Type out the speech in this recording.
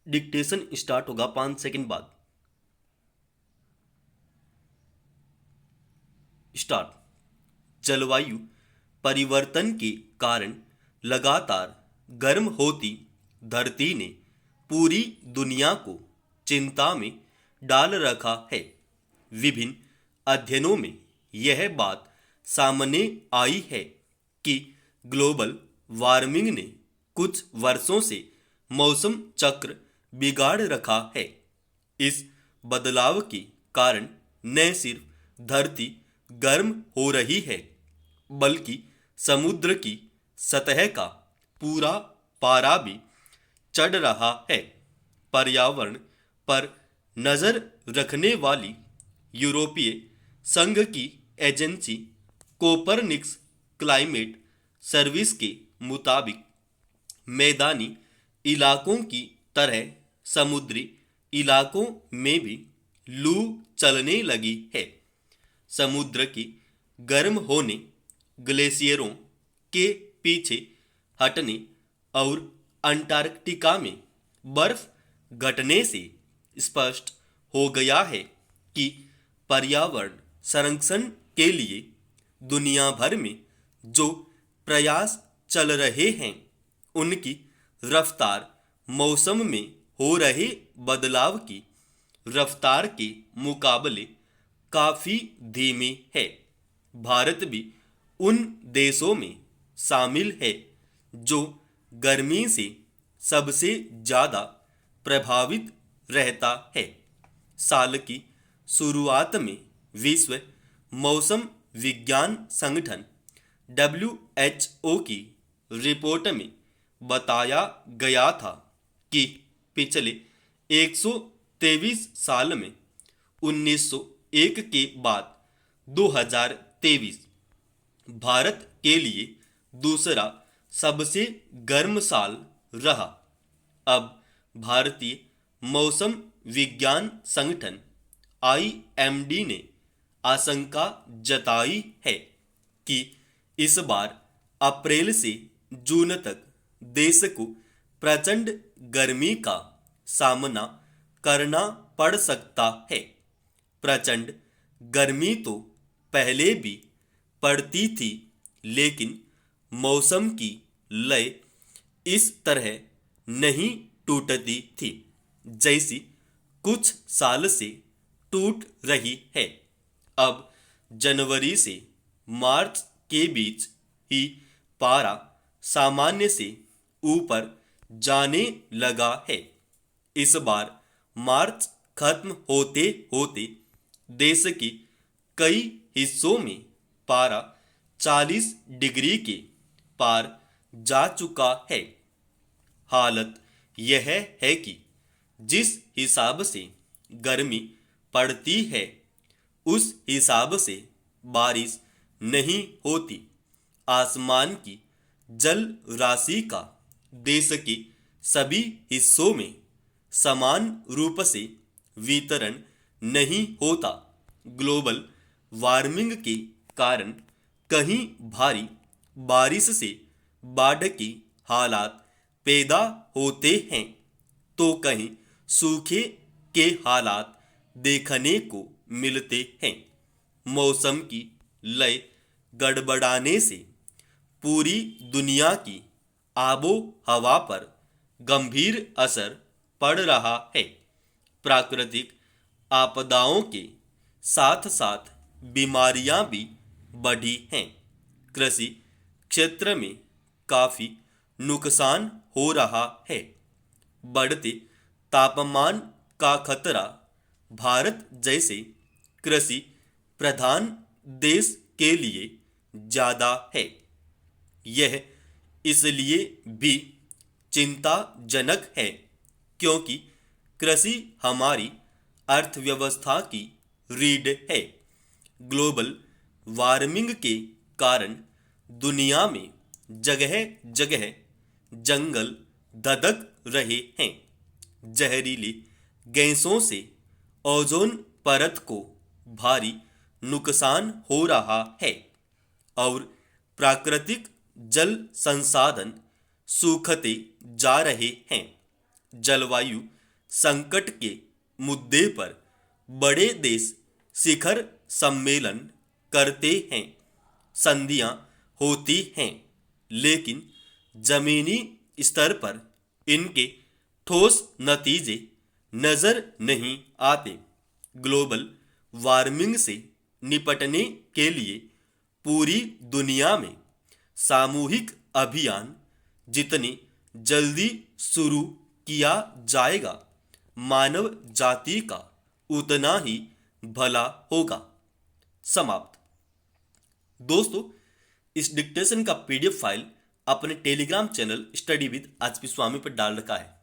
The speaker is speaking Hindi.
डिक्टेशन स्टार्ट होगा 5 सेकंड बाद। स्टार्ट। जलवायु परिवर्तन के कारण लगातार गर्म होती धरती ने पूरी दुनिया को चिंता में डाल रखा है। विभिन्न अध्ययनों में यह बात सामने आई है कि ग्लोबल वार्मिंग ने कुछ वर्षों से मौसम चक्र बिगाड़ रखा है। इस बदलाव के कारण न सिर्फ धरती गर्म हो रही है, बल्कि समुद्र की सतह का पूरा पारा भी चढ़ रहा है। पर्यावरण पर नजर रखने वाली यूरोपीय संघ की एजेंसी कोपरनिकस क्लाइमेट सर्विस के मुताबिक मैदानी इलाकों की तरह समुद्री इलाकों में भी लू चलने लगी है। समुद्र की गर्म होने, ग्लेशियरों के पीछे हटने और अंटार्कटिका में बर्फ घटने से स्पष्ट हो गया है कि पर्यावरण संरक्षण के लिए दुनिया भर में जो प्रयास चल रहे हैं, उनकी रफ्तार मौसम में हो रहे बदलाव की रफ्तार के मुकाबले काफी धीमी है। भारत भी उन देशों में शामिल है जो गर्मी से सबसे ज्यादा प्रभावित रहता है। साल की शुरुआत में विश्व मौसम विज्ञान संगठन WHO की रिपोर्ट में बताया गया था कि पिछले 123 साल में 1901 के बाद 2023 भारत के लिए दूसरा सबसे गर्म साल रहा। अब भारतीय मौसम विज्ञान संगठन IMD ने आशंका जताई है कि इस बार अप्रैल से जून तक देश को प्रचंड गर्मी का सामना करना पड़ सकता है। प्रचंड गर्मी तो पहले भी पड़ती थी, लेकिन मौसम की लय इस तरह नहीं टूटती थी जैसी कुछ साल से टूट रही है। अब जनवरी से मार्च के बीच ही पारा सामान्य से ऊपर जाने लगा है। इस बार मार्च खत्म होते होते देश के कई हिस्सों में पारा 40 डिग्री के पार जा चुका है। हालत यह है कि जिस हिसाब से गर्मी पड़ती है, उस हिसाब से बारिश नहीं होती। आसमान की जल राशि का देश के सभी हिस्सों में समान रूप से वितरण नहीं होता। ग्लोबल वार्मिंग के कारण कहीं भारी बारिश से बाढ़ की हालात पैदा होते हैं, तो कहीं सूखे के हालात देखने को मिलते हैं। मौसम की लय गड़बड़ाने से पूरी दुनिया की आबो हवा पर गंभीर असर पड़ रहा है। प्राकृतिक आपदाओं के साथ साथ बीमारियां भी बढ़ी हैं। कृषि क्षेत्र में काफी नुकसान हो रहा है। बढ़ते तापमान का खतरा भारत जैसे कृषि प्रधान देश के लिए ज्यादा है। यह इसलिए भी चिंताजनक है क्योंकि कृषि हमारी अर्थव्यवस्था की रीढ़ है। ग्लोबल वार्मिंग के कारण दुनिया में जगह जगह जंगल धधक रहे हैं। जहरीली गैसों से ओजोन परत को भारी नुकसान हो रहा है और प्राकृतिक जल संसाधन सूखते जा रहे हैं। जलवायु संकट के मुद्दे पर बड़े देश शिखर सम्मेलन करते हैं, संधियां होती हैं, लेकिन जमीनी स्तर पर इनके ठोस नतीजे नजर नहीं आते। ग्लोबल वार्मिंग से निपटने के लिए पूरी दुनिया में सामूहिक अभियान जितनी जल्दी शुरू किया जाएगा, मानव जाति का उतना ही भला होगा। समाप्त। दोस्तों, इस डिक्टेशन का पीडीएफ फाइल अपने Telegram channel study with HP Swami पर डाल रखा है।